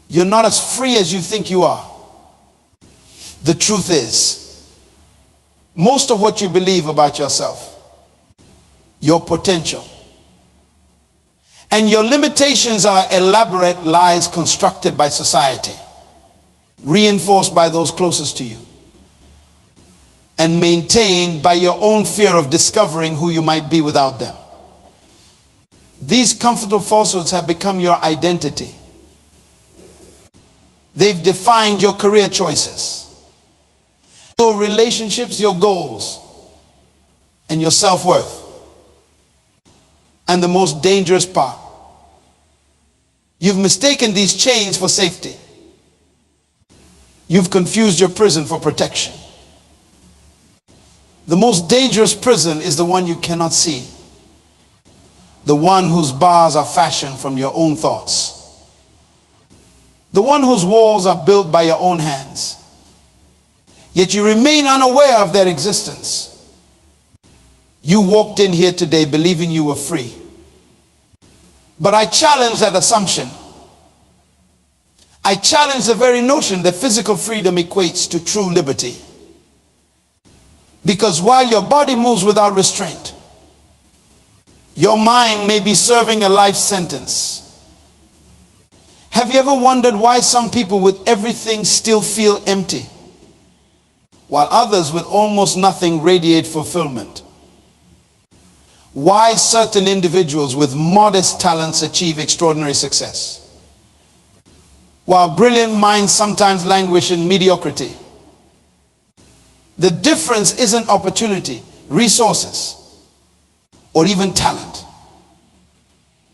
You're not as free as you think you are. The truth is, most of what you believe about yourself, your potential, and your limitations are elaborate lies constructed by society, reinforced by those closest to you, and maintained by your own fear of discovering who you might be without them. These comfortable falsehoods have become your identity. They've defined your career choices, your relationships, your goals, and your self-worth. And the most dangerous part, you've mistaken these chains for safety. You've confused your prison for protection. The most dangerous prison is the one you cannot see, the one whose bars are fashioned from your own thoughts, the one whose walls are built by your own hands, yet you remain unaware of their existence. You walked in here today believing you were free, but I challenge that assumption. I challenge the very notion that physical freedom equates to true liberty. Because while your body moves without restraint, your mind may be serving a life sentence. Have you ever wondered why some people with everything still feel empty, while others with almost nothing radiate fulfillment? Why certain individuals with modest talents achieve extraordinary success, while brilliant minds sometimes languish in mediocrity? The difference isn't opportunity, resources, or even talent.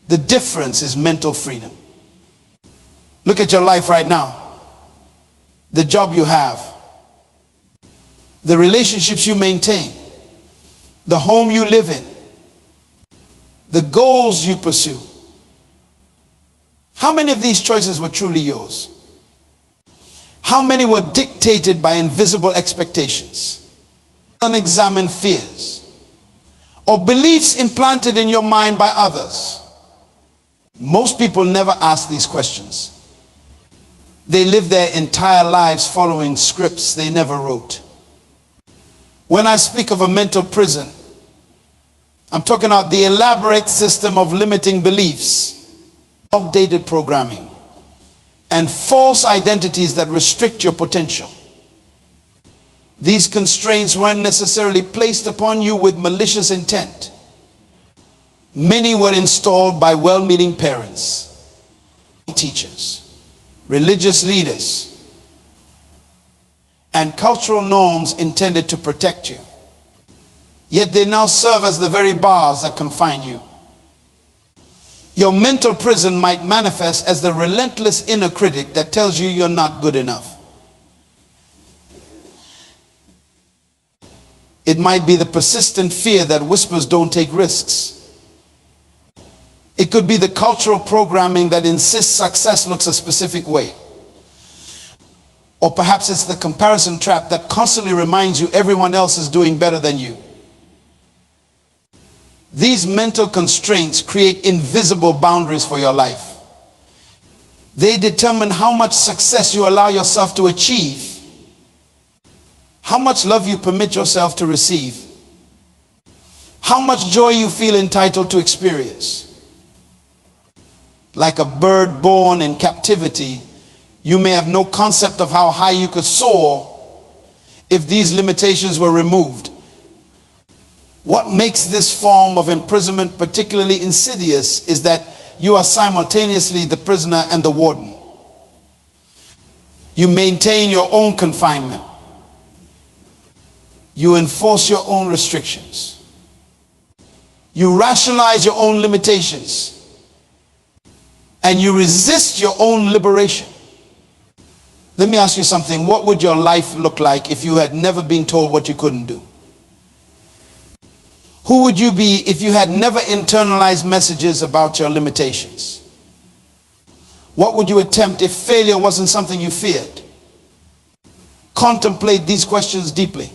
The difference is mental freedom. Look at your life right now. The job you have, the relationships you maintain, the home you live in, the goals you pursue. How many of these choices were truly yours? How many were dictated by invisible expectations, unexamined fears, or beliefs implanted in your mind by others? Most people never ask these questions. They live their entire lives following scripts they never wrote. When I speak of a mental prison, I'm talking about the elaborate system of limiting beliefs, outdated programming, and false identities that restrict your potential. These constraints weren't necessarily placed upon you with malicious intent. Many were installed by well-meaning parents, teachers, religious leaders, and cultural norms intended to protect you. Yet they now serve as the very bars that confine you. Your mental prison might manifest as the relentless inner critic that tells you you're not good enough. It might be the persistent fear that whispers don't take risks. It could be the cultural programming that insists success looks a specific way. Or perhaps it's the comparison trap that constantly reminds you everyone else is doing better than you. These mental constraints create invisible boundaries for your life. They determine how much success you allow yourself to achieve, how much love you permit yourself to receive, how much joy you feel entitled to experience. Like a bird born in captivity, you may have no concept of how high you could soar if these limitations were removed. What makes this form of imprisonment particularly insidious is that you are simultaneously the prisoner and the warden. You maintain your own confinement. You enforce your own restrictions. You rationalize your own limitations. And you resist your own liberation. Let me ask you something. What would your life look like if you had never been told what you couldn't do? Who would you be if you had never internalized messages about your limitations? What would you attempt if failure wasn't something you feared? Contemplate these questions deeply,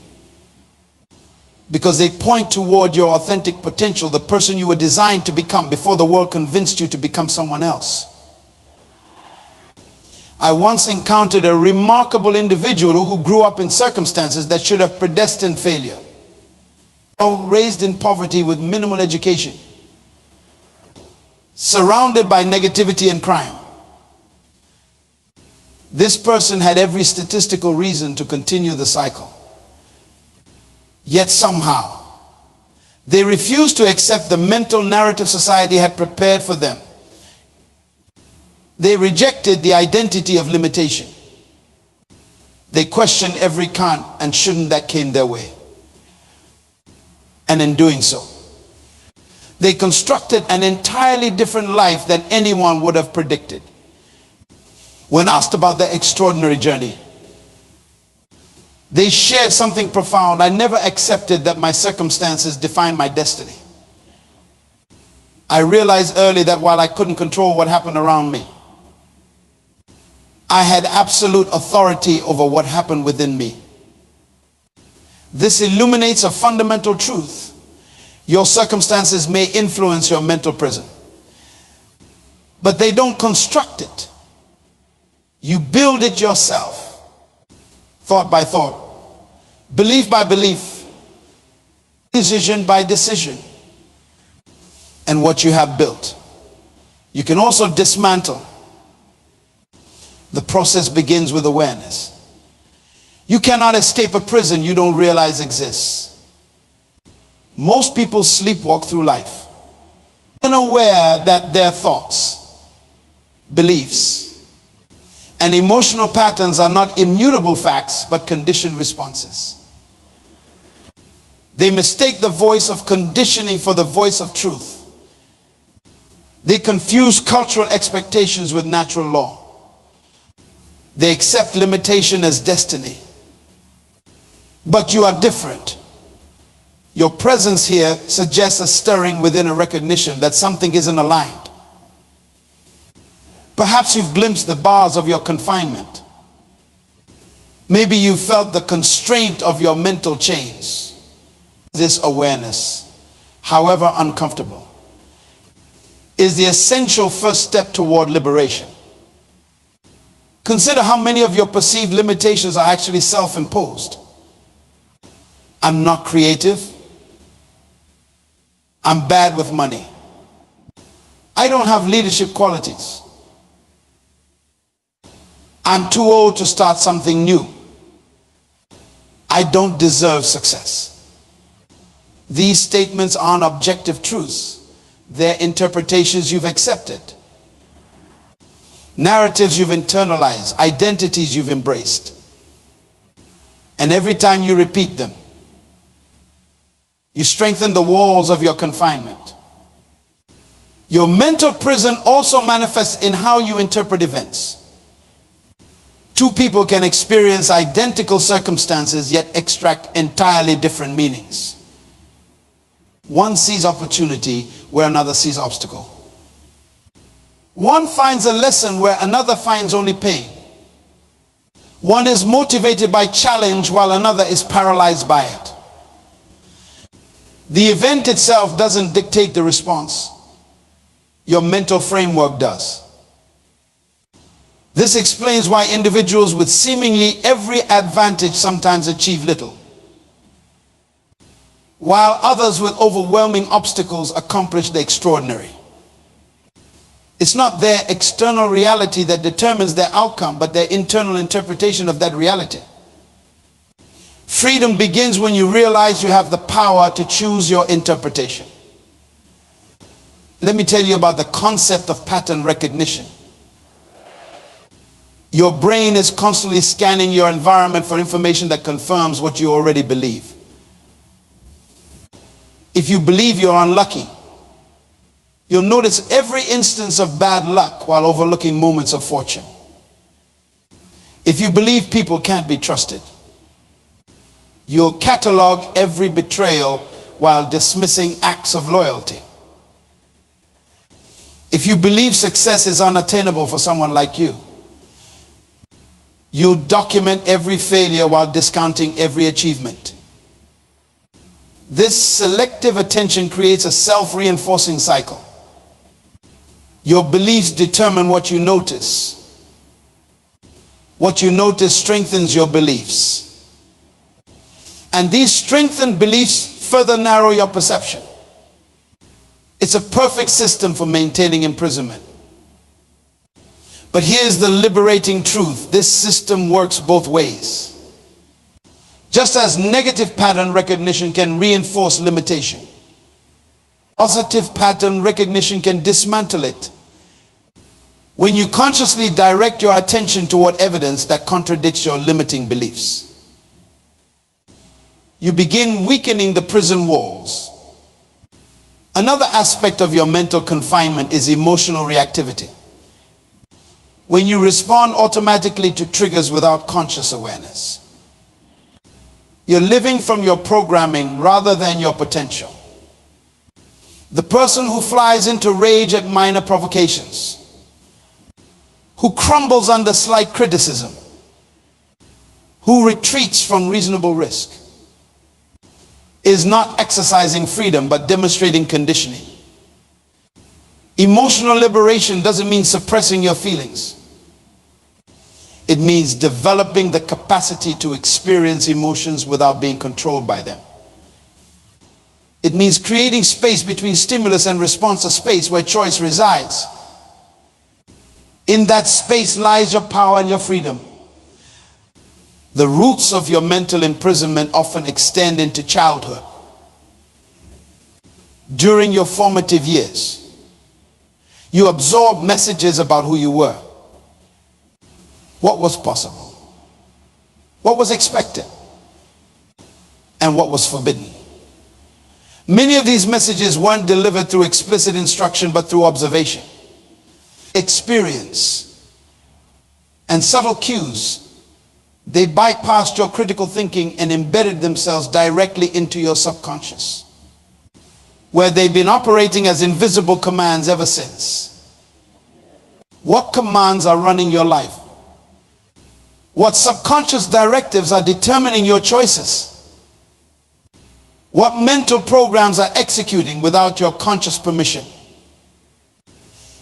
because they point toward your authentic potential, the person you were designed to become before the world convinced you to become someone else. I once encountered a remarkable individual who grew up in circumstances that should have predestined failure. Raised in poverty with minimal education, surrounded by negativity and crime. This person had every statistical reason to continue the cycle. Yet somehow, they refused to accept the mental narrative society had prepared for them. They rejected the identity of limitation. They questioned every can and shouldn't that came their way. And in doing so, they constructed an entirely different life than anyone would have predicted. When asked about their extraordinary journey, they shared something profound. I never accepted that my circumstances defined my destiny. I realized early that while I couldn't control what happened around me, I had absolute authority over what happened within me. This illuminates a fundamental truth. Your circumstances may influence your mental prison, but they don't construct it. You build it yourself, thought by thought, belief by belief, decision by decision. And what you have built, you can also dismantle. The process begins with awareness. You cannot escape a prison you don't realize exists. Most people sleepwalk through life, unaware that their thoughts, beliefs, and emotional patterns are not immutable facts, but conditioned responses. They mistake the voice of conditioning for the voice of truth. They confuse cultural expectations with natural law. They accept limitation as destiny. But you are different. Your presence here suggests a stirring within a recognition that something isn't aligned. Perhaps you've glimpsed the bars of your confinement. Maybe you felt the constraint of your mental chains. This awareness, however uncomfortable, is the essential first step toward liberation. Consider how many of your perceived limitations are actually self-imposed. I'm not creative. I'm bad with money. I don't have leadership qualities. I'm too old to start something new. I don't deserve success. These statements aren't objective truths. They're interpretations you've accepted. Narratives you've internalized, identities you've embraced. And every time you repeat them, you strengthen the walls of your confinement. Your mental prison also manifests in how you interpret events. Two people can experience identical circumstances yet extract entirely different meanings. One sees opportunity where another sees obstacle. One finds a lesson where another finds only pain. One is motivated by challenge while another is paralyzed by it. The event itself doesn't dictate the response. Your mental framework does. This explains why individuals with seemingly every advantage sometimes achieve little, while others with overwhelming obstacles accomplish the extraordinary. It's not their external reality that determines their outcome, but their internal interpretation of that reality. Freedom begins when you realize you have the power to choose your interpretation. Let me tell you about the concept of pattern recognition. Your brain is constantly scanning your environment for information that confirms what you already believe. If you believe you're unlucky, you'll notice every instance of bad luck while overlooking moments of fortune. If you believe people can't be trusted, you'll catalog every betrayal while dismissing acts of loyalty. If you believe success is unattainable for someone like you, you'll document every failure while discounting every achievement. This selective attention creates a self-reinforcing cycle. Your beliefs determine what you notice. What you notice strengthens your beliefs. And these strengthened beliefs further narrow your perception. It's a perfect system for maintaining imprisonment. But here's the liberating truth. This system works both ways. Just as negative pattern recognition can reinforce limitation, positive pattern recognition can dismantle it. When you consciously direct your attention toward evidence that contradicts your limiting beliefs, you begin weakening the prison walls. Another aspect of your mental confinement is emotional reactivity. When you respond automatically to triggers without conscious awareness, you're living from your programming rather than your potential. The person who flies into rage at minor provocations, who crumbles under slight criticism, who retreats from reasonable risk, is not exercising freedom but demonstrating conditioning. Emotional liberation doesn't mean suppressing your feelings. It means developing the capacity to experience emotions without being controlled by them. It means creating space between stimulus and response, a space where choice resides. In that space lies your power and your freedom. The roots of your mental imprisonment often extend into childhood. During your formative years, you absorb messages about who you were, what was possible, what was expected, and what was forbidden. Many of these messages weren't delivered through explicit instruction, but through observation, experience, and subtle cues. They bypassed your critical thinking and embedded themselves directly into your subconscious, where they've been operating as invisible commands ever since. What commands are running your life? What subconscious directives are determining your choices? What mental programs are executing without your conscious permission?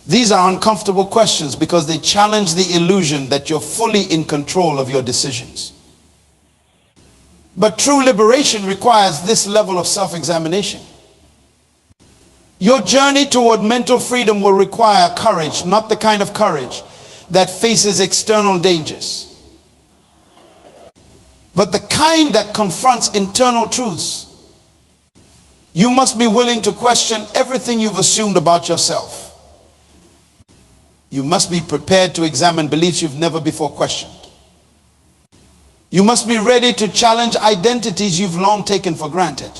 These are uncomfortable questions because they challenge the illusion that you're fully in control of your decisions. But true liberation requires this level of self-examination. Your journey toward mental freedom will require courage, not the kind of courage that faces external dangers, but the kind that confronts internal truths. You must be willing to question everything you've assumed about yourself. You must be prepared to examine beliefs you've never before questioned. You must be ready to challenge identities you've long taken for granted.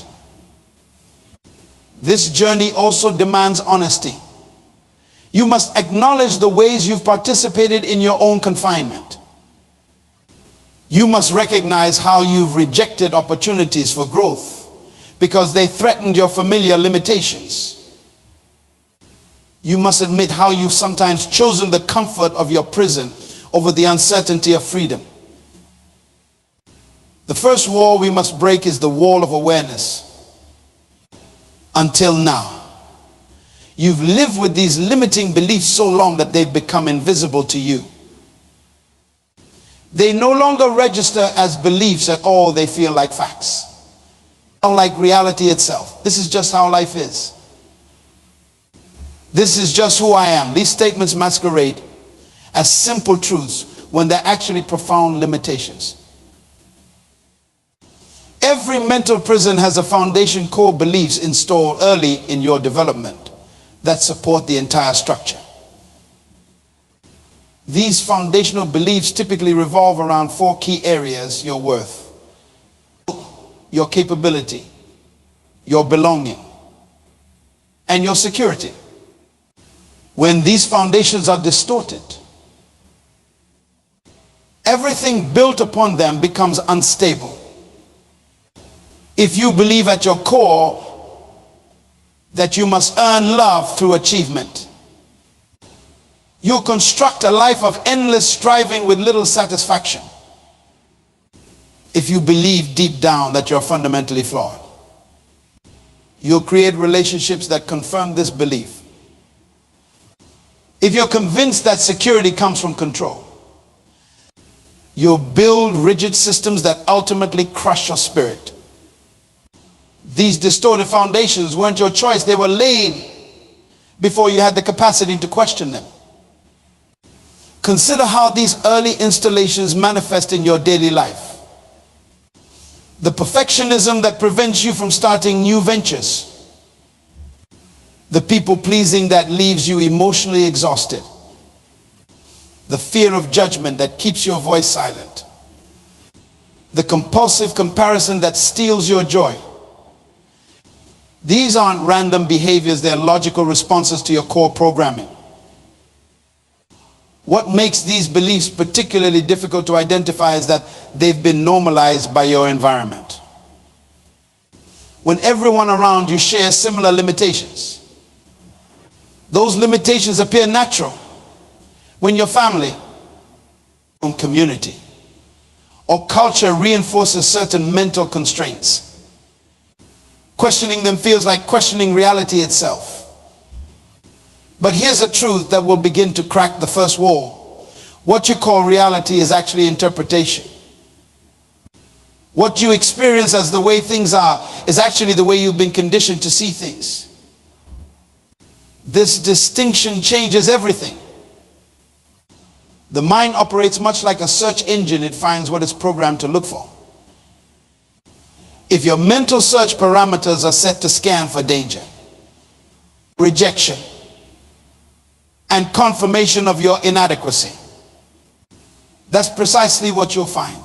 This journey also demands honesty. You must acknowledge the ways you've participated in your own confinement. You must recognize how you've rejected opportunities for growth because they threatened your familiar limitations. You must admit how you've sometimes chosen the comfort of your prison over the uncertainty of freedom. The first wall we must break is the wall of awareness. Until now, you've lived with these limiting beliefs so long that they've become invisible to you. They no longer register as beliefs at all. They feel like facts, like reality itself. This is just how life is. This is just who I am. These statements masquerade as simple truths when they're actually profound limitations. Every mental prison has a foundation core beliefs installed early in your development that support the entire structure. These foundational beliefs typically revolve around four key areas: your worth, your capability, your belonging, and your security. When these foundations are distorted, everything built upon them becomes unstable. If you believe at your core that you must earn love through achievement, you'll construct a life of endless striving with little satisfaction. If you believe deep down that you're fundamentally flawed, you'll create relationships that confirm this belief. If you're convinced that security comes from control, You'll build rigid systems that ultimately crush your spirit. These distorted foundations weren't your choice. They were laid before you had the capacity to question them. Consider how these early installations manifest in your daily life. The perfectionism that prevents you from starting new ventures. The people-pleasing that leaves you emotionally exhausted. The fear of judgment that keeps your voice silent. The compulsive comparison that steals your joy. These aren't random behaviors, they're logical responses to your core programming. What makes these beliefs particularly difficult to identify is that they've been normalized by your environment. When everyone around you shares similar limitations, those limitations appear natural. When your family, community, or culture reinforces certain mental constraints, questioning them feels like questioning reality itself. But here's a truth that will begin to crack the first wall. What you call reality is actually interpretation. What you experience as the way things are is actually the way you've been conditioned to see things. This distinction changes everything. The mind operates much like a search engine. It finds what it's programmed to look for. If your mental search parameters are set to scan for danger, rejection, and confirmation of your inadequacy, that's precisely what you'll find.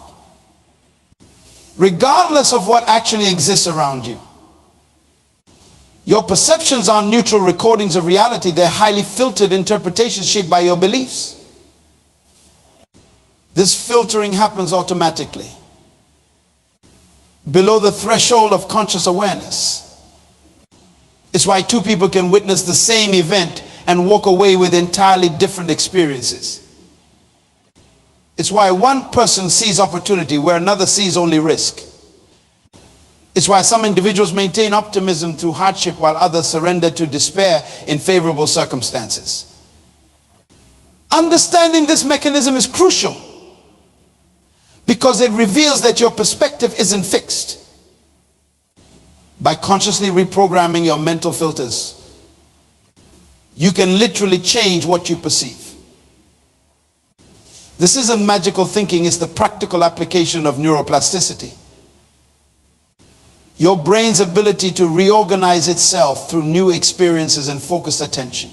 Regardless of what actually exists around you. Your perceptions aren't neutral recordings of reality. They're highly filtered interpretations shaped by your beliefs. This filtering happens automatically, below the threshold of conscious awareness. It's why two people can witness the same event and walk away with entirely different experiences. It's why one person sees opportunity where another sees only risk. It's why some individuals maintain optimism through hardship while others surrender to despair in favorable circumstances. Understanding this mechanism is crucial because it reveals that your perspective isn't fixed. By consciously reprogramming your mental filters, you can literally change what you perceive. This isn't magical thinking, it's the practical application of neuroplasticity. Your brain's ability to reorganize itself through new experiences and focused attention.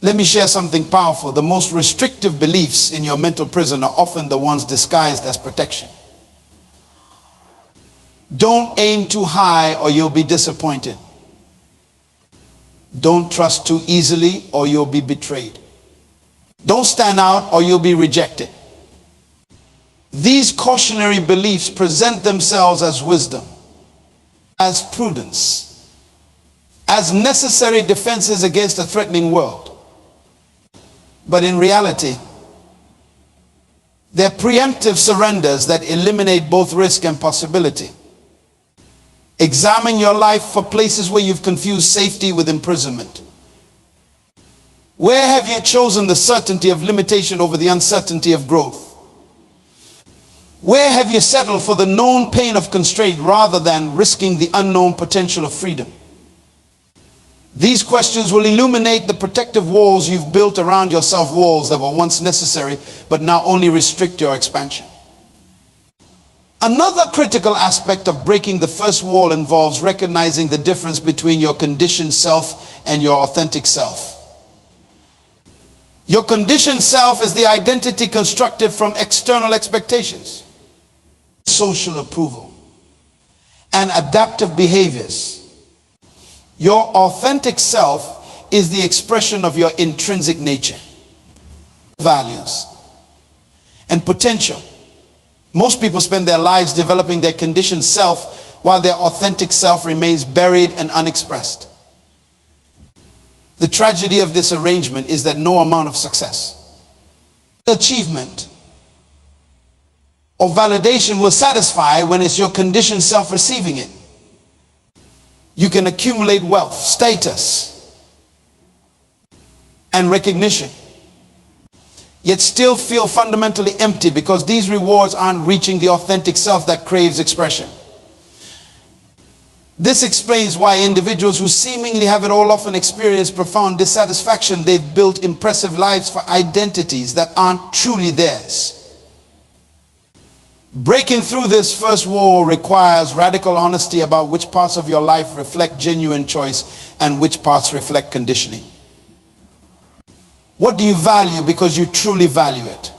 Let me share something powerful. The most restrictive beliefs in your mental prison are often the ones disguised as protection. Don't aim too high or you'll be disappointed. Don't trust too easily or you'll be betrayed. Don't stand out or you'll be rejected. These cautionary beliefs present themselves as wisdom, as prudence, as necessary defenses against a threatening world. But in reality, they're preemptive surrenders that eliminate both risk and possibility. Examine your life for places where you've confused safety with imprisonment. Where have you chosen the certainty of limitation over the uncertainty of growth? Where have you settled for the known pain of constraint rather than risking the unknown potential of freedom? These questions will illuminate the protective walls you've built around yourself, walls that were once necessary but now only restrict your expansion. Another critical aspect of breaking the first wall involves recognizing the difference between your conditioned self and your authentic self. Your conditioned self is the identity constructed from external expectations, social approval, and adaptive behaviors. Your authentic self is the expression of your intrinsic nature, values, and potential. Most people spend their lives developing their conditioned self while their authentic self remains buried and unexpressed. The tragedy of this arrangement is that no amount of success, achievement, or validation will satisfy when it's your conditioned self receiving it. You can accumulate wealth, status, and recognition. yet still feel fundamentally empty because these rewards aren't reaching the authentic self that craves expression. This explains why individuals who seemingly have it all often experience profound dissatisfaction. They've built impressive lives for identities that aren't truly theirs. Breaking through this first wall requires radical honesty about which parts of your life reflect genuine choice and which parts reflect conditioning. What do you value because you truly value it?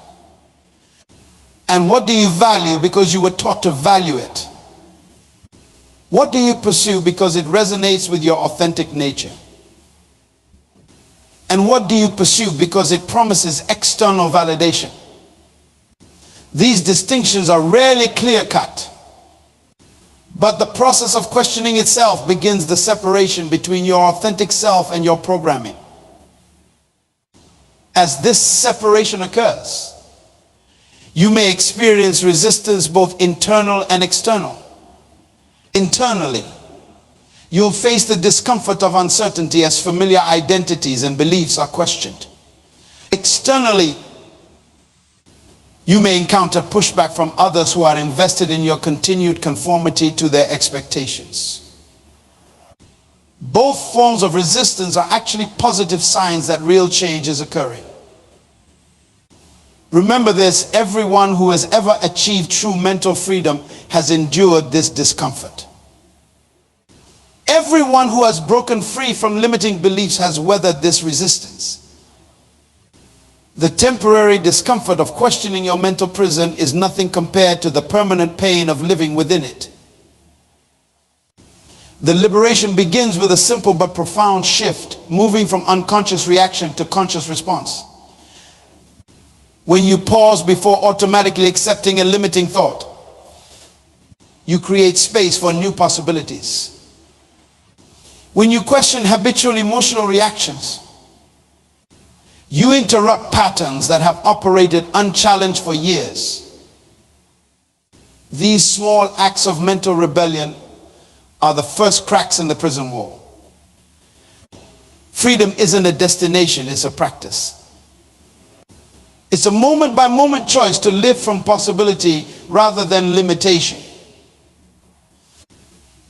And what do you value because you were taught to value it? What do you pursue because it resonates with your authentic nature? And what do you pursue because it promises external validation? These distinctions are rarely clear-cut, but the process of questioning itself begins the separation between your authentic self and your programming. As this separation occurs, you may experience resistance, both internal and external. Internally, you'll face the discomfort of uncertainty as familiar identities and beliefs are questioned. Externally, you may encounter pushback from others who are invested in your continued conformity to their expectations. Both forms of resistance are actually positive signs that real change is occurring. Remember this: everyone who has ever achieved true mental freedom has endured this discomfort. Everyone who has broken free from limiting beliefs has weathered this resistance. The temporary discomfort of questioning your mental prison is nothing compared to the permanent pain of living within it. The liberation begins with a simple but profound shift, moving from unconscious reaction to conscious response. When you pause before automatically accepting a limiting thought, you create space for new possibilities. When you question habitual emotional reactions, you interrupt patterns that have operated unchallenged for years. These small acts of mental rebellion are the first cracks in the prison wall. Freedom isn't a destination, it's a practice. It's a moment-by-moment choice to live from possibility rather than limitation.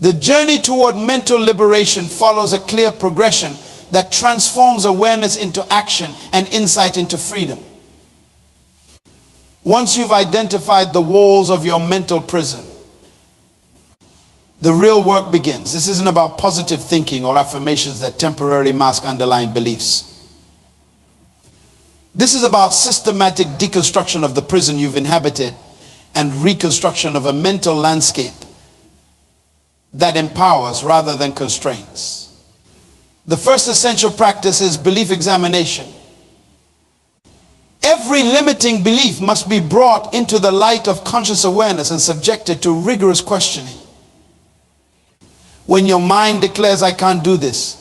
The journey toward mental liberation follows a clear progression that transforms awareness into action and insight into freedom. Once you've identified the walls of your mental prison, the real work begins. This isn't about positive thinking or affirmations that temporarily mask underlying beliefs. This is about systematic deconstruction of the prison you've inhabited and reconstruction of a mental landscape that empowers rather than constrains. The first essential practice is belief examination. Every limiting belief must be brought into the light of conscious awareness and subjected to rigorous questioning. When your mind declares, "I can't do this,"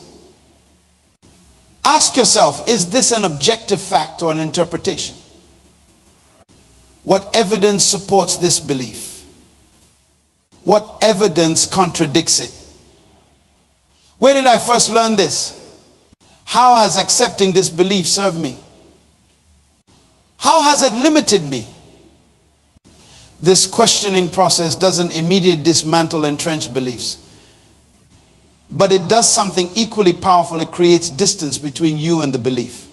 ask yourself, is this an objective fact or an interpretation? What evidence supports this belief? What evidence contradicts it? Where did I first learn this? How has accepting this belief served me? How has it limited me? This questioning process doesn't immediately dismantle entrenched beliefs, but it does something equally powerful. It creates distance between you and the belief.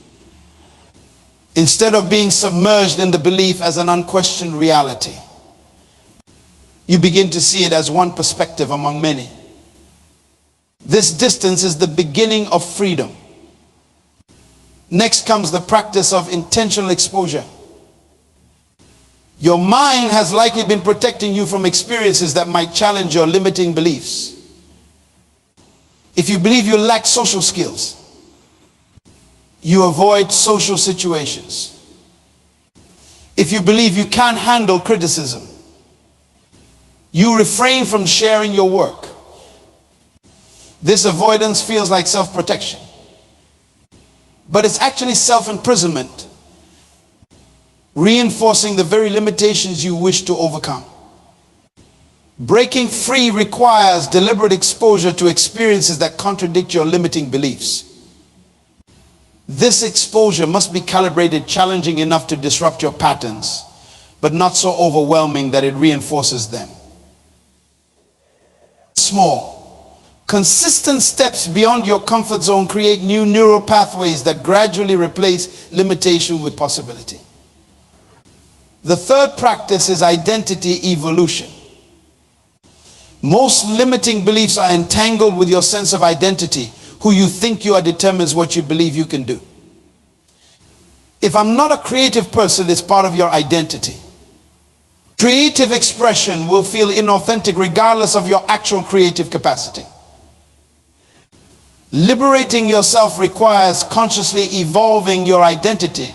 Instead of being submerged in the belief as an unquestioned reality, you begin to see it as one perspective among many. This distance is the beginning of freedom. Next comes the practice of intentional exposure. Your mind has likely been protecting you from experiences that might challenge your limiting beliefs. If you believe you lack social skills, you avoid social situations. If you believe you can't handle criticism, you refrain from sharing your work. This avoidance feels like self-protection, but it's actually self-imprisonment, reinforcing the very limitations you wish to overcome. Breaking free requires deliberate exposure to experiences that contradict your limiting beliefs. This exposure must be calibrated, challenging enough to disrupt your patterns, but not so overwhelming that it reinforces them. Small, consistent steps beyond your comfort zone create new neural pathways that gradually replace limitation with possibility. The third practice is identity evolution. Most limiting beliefs are entangled with your sense of identity. Who you think you are determines what you believe you can do. If I'm not a creative person, it's part of your identity. Creative expression will feel inauthentic regardless of your actual creative capacity. Liberating yourself requires consciously evolving your identity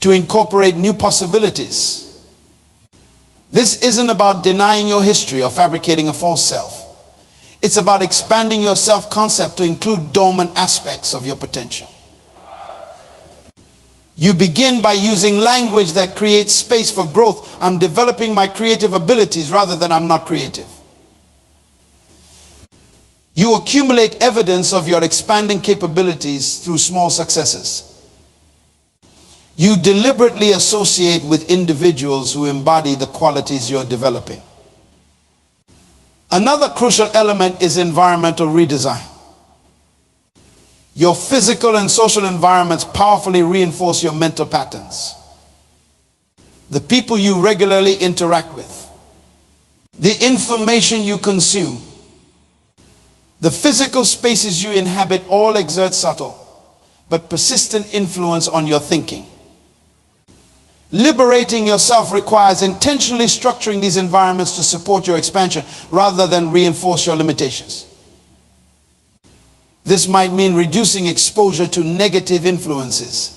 to incorporate new possibilities. This isn't about denying your history or fabricating a false self. It's about expanding your self-concept to include dormant aspects of your potential. You begin by using language that creates space for growth. I'm developing my creative abilities rather than I'm not creative. You accumulate evidence of your expanding capabilities through small successes. You deliberately associate with individuals who embody the qualities you're developing. Another crucial element is environmental redesign. Your physical and social environments powerfully reinforce your mental patterns. The people you regularly interact with, the information you consume, the physical spaces you inhabit all exert subtle but persistent influence on your thinking. Liberating yourself requires intentionally structuring these environments to support your expansion rather than reinforce your limitations. This might mean reducing exposure to negative influences,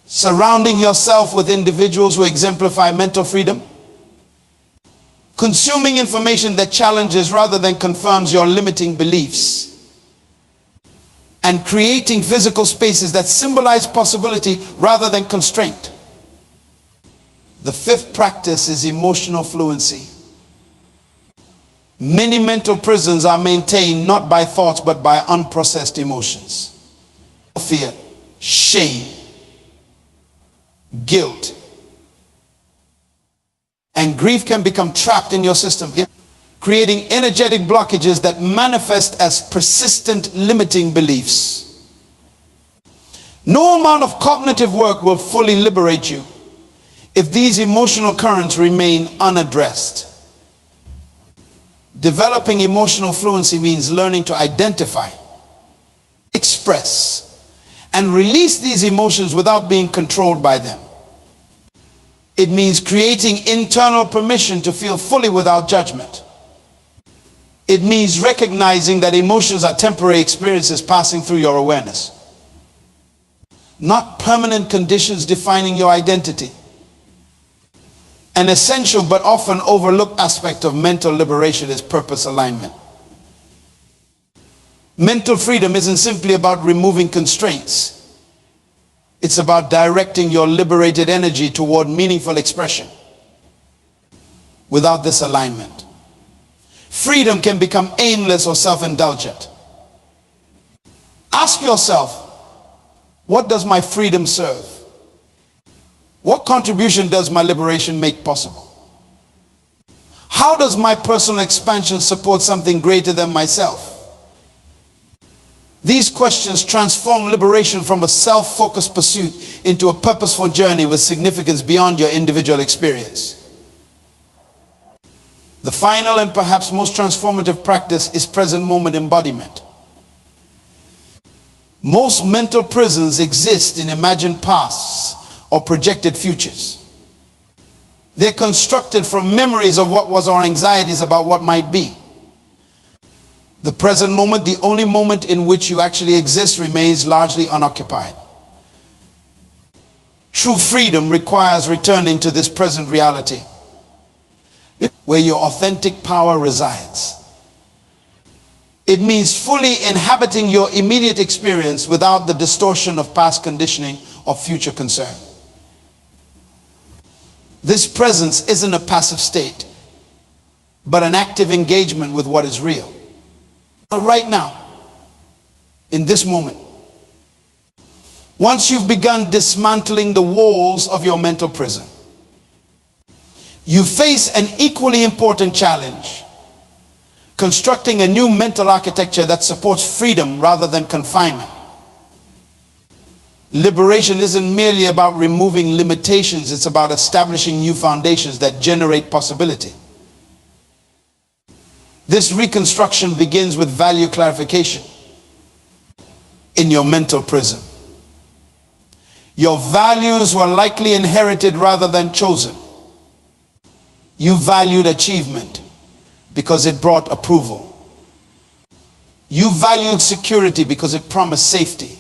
surrounding yourself with individuals who exemplify mental freedom, consuming information that challenges rather than confirms your limiting beliefs, and creating physical spaces that symbolize possibility rather than constraint. The fifth practice is emotional fluency. Many mental prisons are maintained not by thoughts but by unprocessed emotions. Fear, shame, guilt, and grief can become trapped in your system, creating energetic blockages that manifest as persistent limiting beliefs. No amount of cognitive work will fully liberate you if these emotional currents remain unaddressed. Developing emotional fluency means learning to identify, express, and release these emotions without being controlled by them. It means creating internal permission to feel fully without judgment. It means recognizing that emotions are temporary experiences passing through your awareness, not permanent conditions defining your identity. An essential but often overlooked aspect of mental liberation is purpose alignment. Mental freedom isn't simply about removing constraints. It's about directing your liberated energy toward meaningful expression. Without this alignment, freedom can become aimless or self-indulgent. Ask yourself, what does my freedom serve? What contribution does my liberation make possible? How does my personal expansion support something greater than myself? These questions transform liberation from a self-focused pursuit into a purposeful journey with significance beyond your individual experience. The final and perhaps most transformative practice is present moment embodiment. Most mental prisons exist in imagined pasts or projected futures. They're constructed from memories of what was or anxieties about what might be. The present moment, the only moment in which you actually exist, remains largely unoccupied. True freedom requires returning to this present reality, where your authentic power resides. It means fully inhabiting your immediate experience without the distortion of past conditioning or future concern. This presence isn't a passive state, but an active engagement with what is real. Right now, in this moment, Once you've begun dismantling the walls of your mental prison, you face an equally important challenge: constructing a new mental architecture that supports freedom rather than confinement. Liberation isn't merely about removing limitations, it's about establishing new foundations that generate possibility. This reconstruction begins with value clarification in your mental prison. Your values were likely inherited rather than chosen. You valued achievement because it brought approval. You valued security because it promised safety.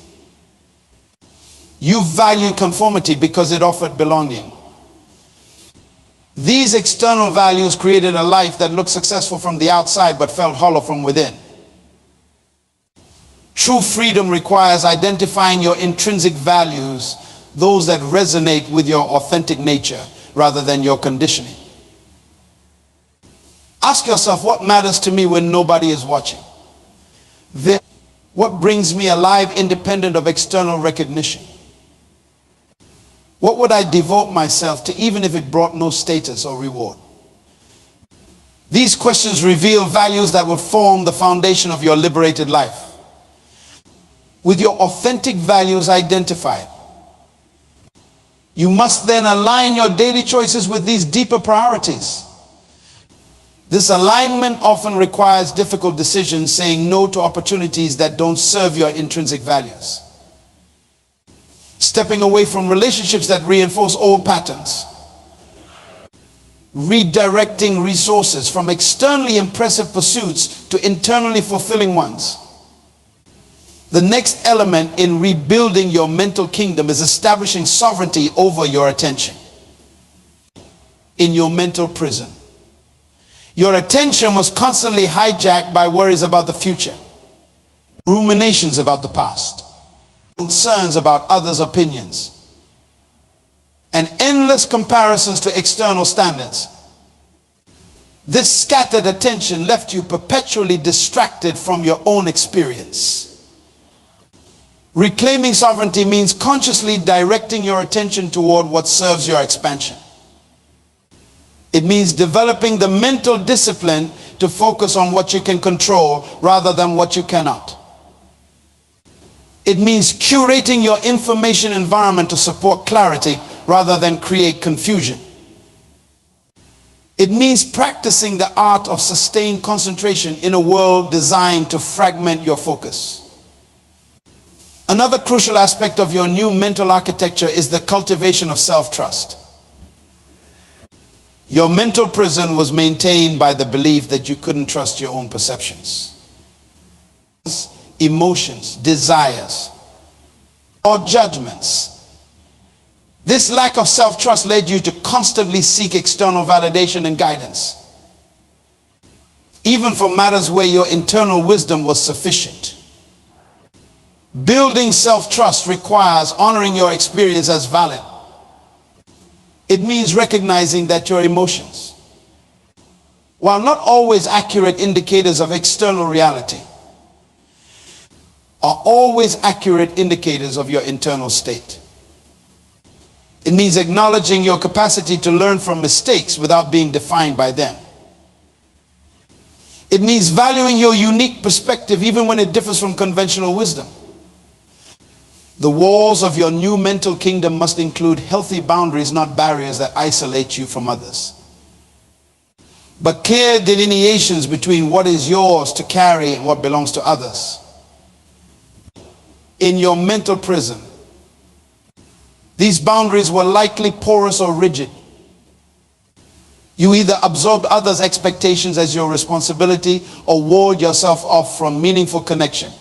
You valued conformity because it offered belonging. These external values created a life that looked successful from the outside but felt hollow from within. True freedom requires identifying your intrinsic values, those that resonate with your authentic nature rather than your conditioning. Ask yourself, what matters to me when nobody is watching? What brings me alive independent of external recognition? What would I devote myself to even if it brought no status or reward? These questions reveal values that will form the foundation of your liberated life. With your authentic values identified, you must then align your daily choices with these deeper priorities. This alignment often requires difficult decisions, saying no to opportunities that don't serve your intrinsic values. Stepping away from relationships that reinforce old patterns. Redirecting resources from externally impressive pursuits to internally fulfilling ones. The next element in rebuilding your mental kingdom is establishing sovereignty over your attention. In your mental prison, your attention was constantly hijacked by worries about the future, ruminations about the past, concerns about others' opinions, and endless comparisons to external standards. This scattered attention left you perpetually distracted from your own experience. Reclaiming sovereignty means consciously directing your attention toward what serves your expansion. It means developing the mental discipline to focus on what you can control rather than what you cannot. It means curating your information environment to support clarity rather than create confusion. It means practicing the art of sustained concentration in a world designed to fragment your focus. Another crucial aspect of your new mental architecture is the cultivation of self-trust. Your mental prison was maintained by the belief that you couldn't trust your own perceptions, emotions, desires, or judgments. This lack of self-trust led you to constantly seek external validation and guidance, even for matters where your internal wisdom was sufficient. Building self-trust requires honoring your experience as valid. It means recognizing that your emotions, while not always accurate indicators of external reality, are always accurate indicators of your internal state. It means acknowledging your capacity to learn from mistakes without being defined by them. It means valuing your unique perspective even when it differs from conventional wisdom. The walls of your new mental kingdom must include healthy boundaries, not barriers that isolate you from others, but clear delineations between what is yours to carry and what belongs to others. In your mental prison, these boundaries were likely porous or rigid. You either absorbed others' expectations as your responsibility or walled yourself off from meaningful connection.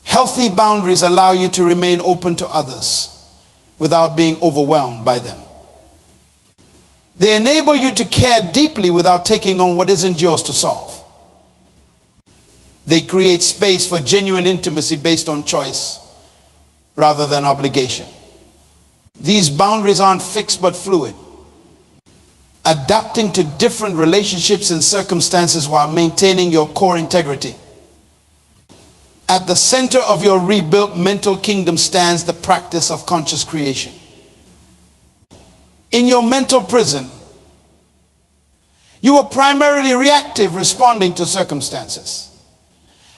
Healthy boundaries allow you to remain open to others without being overwhelmed by them. They enable you to care deeply without taking on what isn't yours to solve. They create space for genuine intimacy based on choice rather than obligation. These boundaries aren't fixed but fluid, adapting to different relationships and circumstances while maintaining your core integrity. At the center of your rebuilt mental kingdom stands the practice of conscious creation. In your mental prison, you are primarily reactive, responding to circumstances,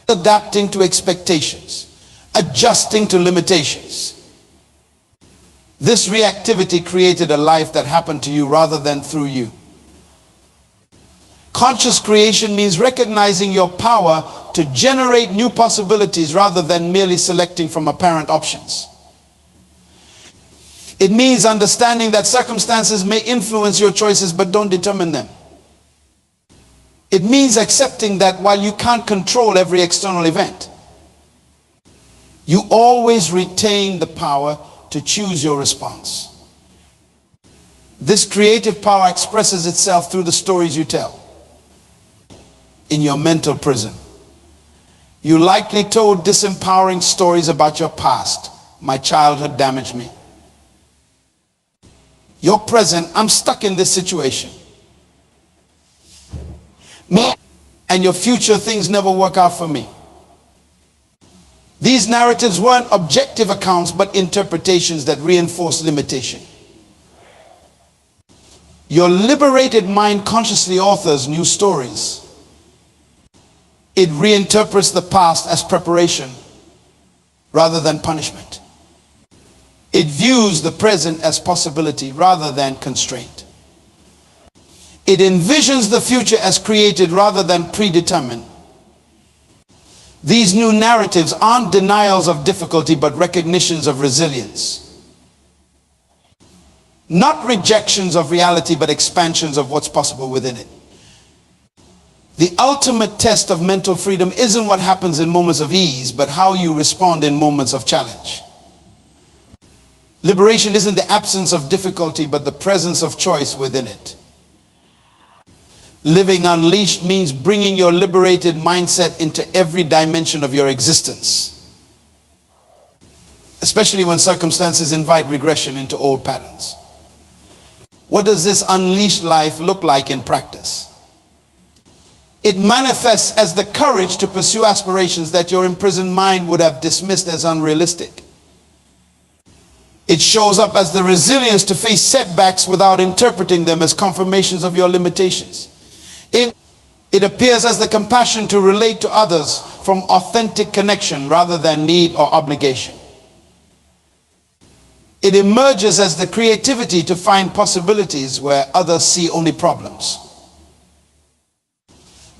adapting to expectations, adjusting to limitations. This reactivity created a life that happened to you rather than through you. Conscious creation means recognizing your power to generate new possibilities rather than merely selecting from apparent options. It means understanding that circumstances may influence your choices but don't determine them. It means accepting that while you can't control every external event, you always retain the power to choose your response. This creative power expresses itself through the stories you tell. In your mental prison, you likely told disempowering stories about your past. My childhood damaged me. Your present, I'm stuck in this situation. And your future, things never work out for me. These narratives weren't objective accounts, but interpretations that reinforce limitation. Your liberated mind consciously authors new stories. It reinterprets the past as preparation rather than punishment. It views the present as possibility rather than constraint. It envisions the future as created rather than predetermined. These new narratives aren't denials of difficulty, but recognitions of resilience. Not rejections of reality, but expansions of what's possible within it. The ultimate test of mental freedom isn't what happens in moments of ease, but how you respond in moments of challenge. Liberation isn't the absence of difficulty, but the presence of choice within it. Living unleashed means bringing your liberated mindset into every dimension of your existence, especially when circumstances invite regression into old patterns. What does this unleashed life look like in practice? It manifests as the courage to pursue aspirations that your imprisoned mind would have dismissed as unrealistic. It shows up as the resilience to face setbacks without interpreting them as confirmations of your limitations. It appears as the compassion to relate to others from authentic connection rather than need or obligation. It emerges as the creativity to find possibilities where others see only problems.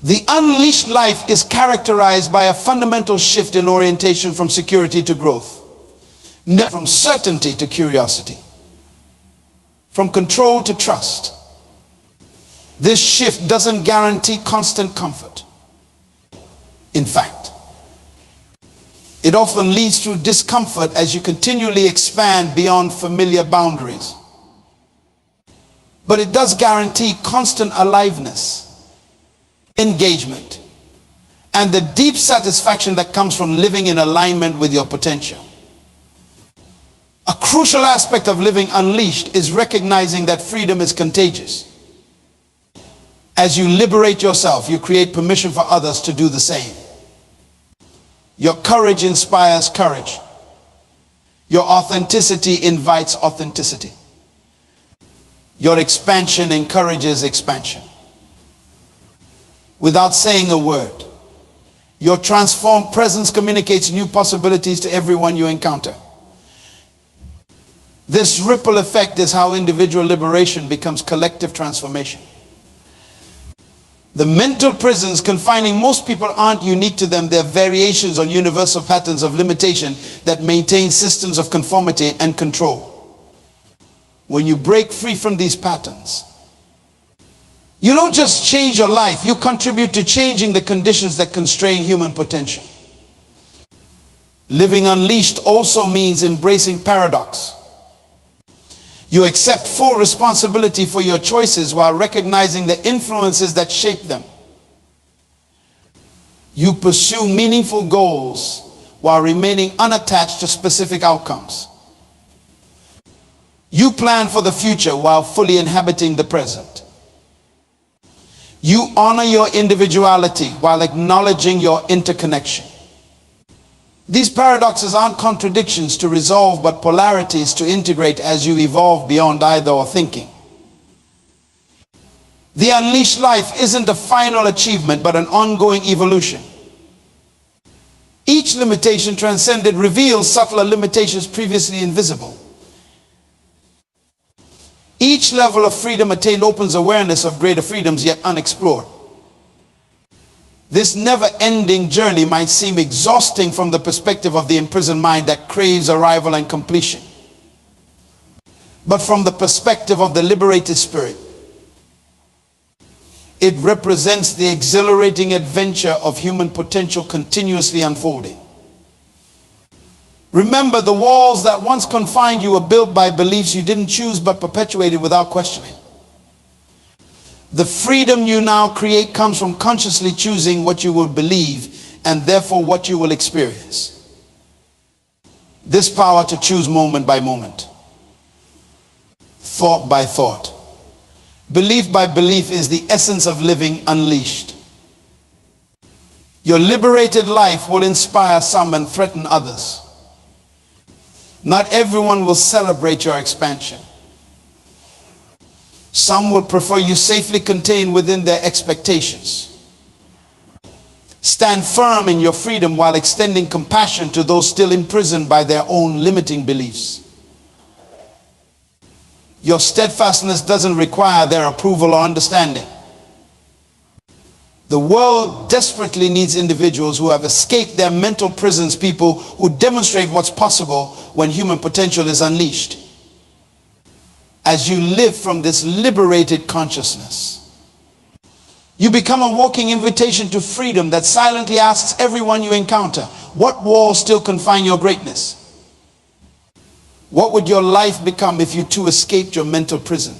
The unleashed life is characterized by a fundamental shift in orientation from security to growth, from certainty to curiosity, from control to trust. This shift doesn't guarantee constant comfort. In fact, it often leads to discomfort as you continually expand beyond familiar boundaries. But it does guarantee constant aliveness, engagement, and the deep satisfaction that comes from living in alignment with your potential. A crucial aspect of living unleashed is recognizing that freedom is contagious. As you liberate yourself, you create permission for others to do the same. Your courage inspires courage. Your authenticity invites authenticity. Your expansion encourages expansion. Without saying a word, your transformed presence communicates new possibilities to everyone you encounter. This ripple effect is how individual liberation becomes collective transformation. The mental prisons confining most people aren't unique to them. They're variations on universal patterns of limitation that maintain systems of conformity and control. When you break free from these patterns, you don't just change your life, you contribute to changing the conditions that constrain human potential. Living unleashed also means embracing paradox. You accept full responsibility for your choices while recognizing the influences that shape them. You pursue meaningful goals while remaining unattached to specific outcomes. You plan for the future while fully inhabiting the present. You honor your individuality while acknowledging your interconnection. These paradoxes aren't contradictions to resolve, but polarities to integrate as you evolve beyond either or thinking. The unleashed life isn't a final achievement, but an ongoing evolution. Each limitation transcended reveals subtler limitations previously invisible. Each level of freedom attained opens awareness of greater freedoms yet unexplored. This never-ending journey might seem exhausting from the perspective of the imprisoned mind that craves arrival and completion. But from the perspective of the liberated spirit, it represents the exhilarating adventure of human potential continuously unfolding. Remember, the walls that once confined you were built by beliefs you didn't choose but perpetuated without questioning. The freedom you now create comes from consciously choosing what you will believe and therefore what you will experience. This power to choose moment by moment, thought by thought, belief by belief is the essence of living unleashed. Your liberated life will inspire some and threaten others. Not everyone will celebrate your expansion. Some will prefer you safely contained within their expectations. Stand firm in your freedom while extending compassion to those still imprisoned by their own limiting beliefs. Your steadfastness doesn't require their approval or understanding. The world desperately needs individuals who have escaped their mental prisons, people who demonstrate what's possible when human potential is unleashed. As you live from this liberated consciousness, you become a walking invitation to freedom that silently asks everyone you encounter, what walls still confine your greatness? What would your life become if you too escaped your mental prison?